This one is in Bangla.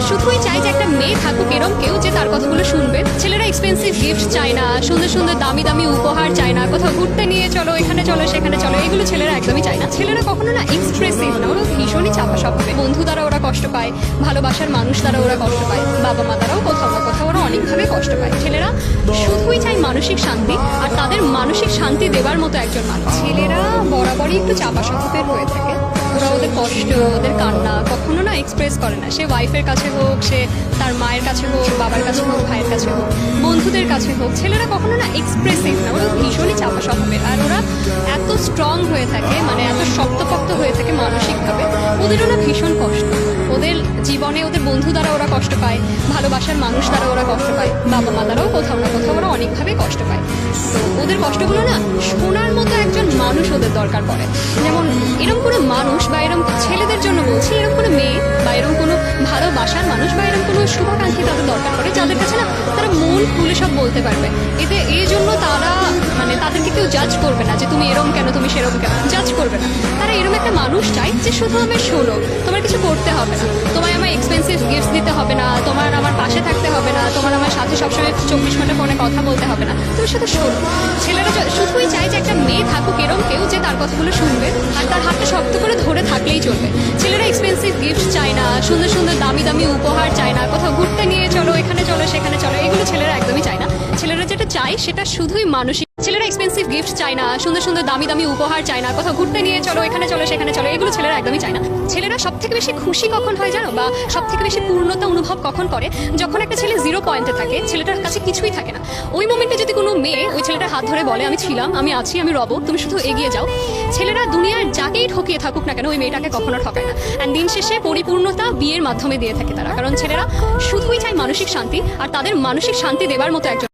শুধুই চায় যে একটা মেয়ে থাকুক এরম কেউ যে তার কথাগুলো শুনবে। ছেলেরা এক্সপেন্সিভ গিফট চায় না, সুন্দর সুন্দর দামি দামি উপহার চায় না, কোথাও ঘুরতে নিয়ে চলো, এখানে চলো সেখানে চলো, এগুলো ছেলেরা একদমই চায় না। ছেলেরা কখনো না এক্সপ্রেসিভ না, ওরা ভীষণই চাপা স্বভাবের। বন্ধু দ্বারা ওরা কষ্ট পায়, ভালোবাসার মানুষ দ্বারা ওরা কষ্ট পায়, বাবা মা দ্বারাও কোথাও না কোথাও ওরা অনেকভাবে কষ্ট পায়। ছেলেরা শুধুই চায় মানসিক শান্তি আর তাদের মানসিক শান্তি দেওয়ার মতো একজন মানুষ। ছেলেরা বরাবরই একটু চাপা স্বভাবের হয়ে থাকে। ওরা ওদের কষ্ট, ওদের কান্না কখনো না এক্সপ্রেস করে না। সে ওয়াইফের কাছে হোক, সে তার মায়ের কাছে হোক, বাবার কাছে হোক, ভাইয়ের কাছে হোক, বন্ধুদের কাছে হোক, ছেলেরা কখনো না এক্সপ্রেসিভ না, ওরা ভীষণই চাপা স্বভাবের। আর ওরা এত স্ট্রং হয়ে থাকে, মানে এত শক্তপোক্ত হয়ে থাকে মানসিকভাবে, ওদেরও না ভীষণ কষ্ট। ওদের জীবনে ওদের বন্ধু দ্বারা ওরা কষ্ট পায়, ভালোবাসার মানুষ দ্বারা ওরা কষ্ট পায়, বাবা মা দ্বারাও কোথাও না কোথাও ওরা অনেকভাবে কষ্ট পায়। তো ওদের কষ্টগুলো না শোনার মতো একজন মানুষ ওদের দরকার পড়ে। যেমন এরকম কোনো মানুষ বা এরকম ছেলেদের জন্য বলছি, এরকম কোনো মেয়ে বা এরকম কোনো ভালোবাসার মানুষ বা এরকম কোনো শুভাকাঙ্ক্ষী তাদের দরকার পড়ে, যাদের কাছে না তারা মন খুলে সব বলতে পারবে। এতে এই জন্য তারা মানে তাদেরকে কেউ জাজ করবে না যে তুমি এরকম কেন, তুমি সেরকম কেন, জাজ করবে না। তারা এরকম একটা মানুষ চাই যে শুধু আমি শোনো, তোমার কিছু করতে হবে না, তোমায় আমার এক্সপেন্সিভ গিফট দিতে হবে না, তোমার আমার পাশে থাকতে হবে না, তোমার আমার সাথে সবসময় 24 ঘন্টা ফোনে কথা বলতে হবে না, তুমি শুধু শোনো। ছেলেরা শুধুই চায় যে একটা মেয়ে থাকুক এরকম কেউ যে তার কথাগুলো শুনবে আর তার হাতটা শক্ত করে ধরে থাকলেই চলবে। ছেলেরা এক্সপেন্সিভ গিফট চায় না, সুন্দর সুন্দর দামি দামি উপহার চায় না, কোথাও ঘুরতে নিয়ে চলো, এখানে চলো সেখানে চলো, এগুলো ছেলেরা একদমই চায় না। ছেলেরা যেটা চায় সেটা শুধুই মানসিক। ছেলেরা এক্সপেন্সিভ গিফট চায় না, সুন্দর সুন্দর দামি দামি উপহার চায় না, কোথাও ঘুরতে নিয়ে চলো, এখানে চলো সেখানে চলো, এগুলো ছেলেরা একদমই চায় না। ছেলেরা সব থেকে বেশি খুশি কখন হয় জানো, বা সব থেকে বেশি পূর্ণতা অনুভব কখন করে, যখন একটা ছেলে 0 পয়েন্টে থাকে, ছেলেটার কাছে কিছুই থাকে না। ওই মোমেন্টে যদি কোনো মেয়ে ওই ছেলেটার হাত ধরে বলে আমি ছিলাম, আমি আছি, আমি রব, তুমি শুধু এগিয়ে যাও, ছেলেরা দুনিয়ার যাকেই ঠকিয়ে থাকুক না কেন ওই মেয়েটাকে কখনো ঠকায় না। অ্যান্ড দিন শেষে পরিপূর্ণতা বিয়ের মাধ্যমে দিয়ে থাকে তারা, কারণ ছেলেরা শুধুই চায় মানসিক শান্তি আর তাদের মানসিক শান্তি দেওয়ার মতো একজন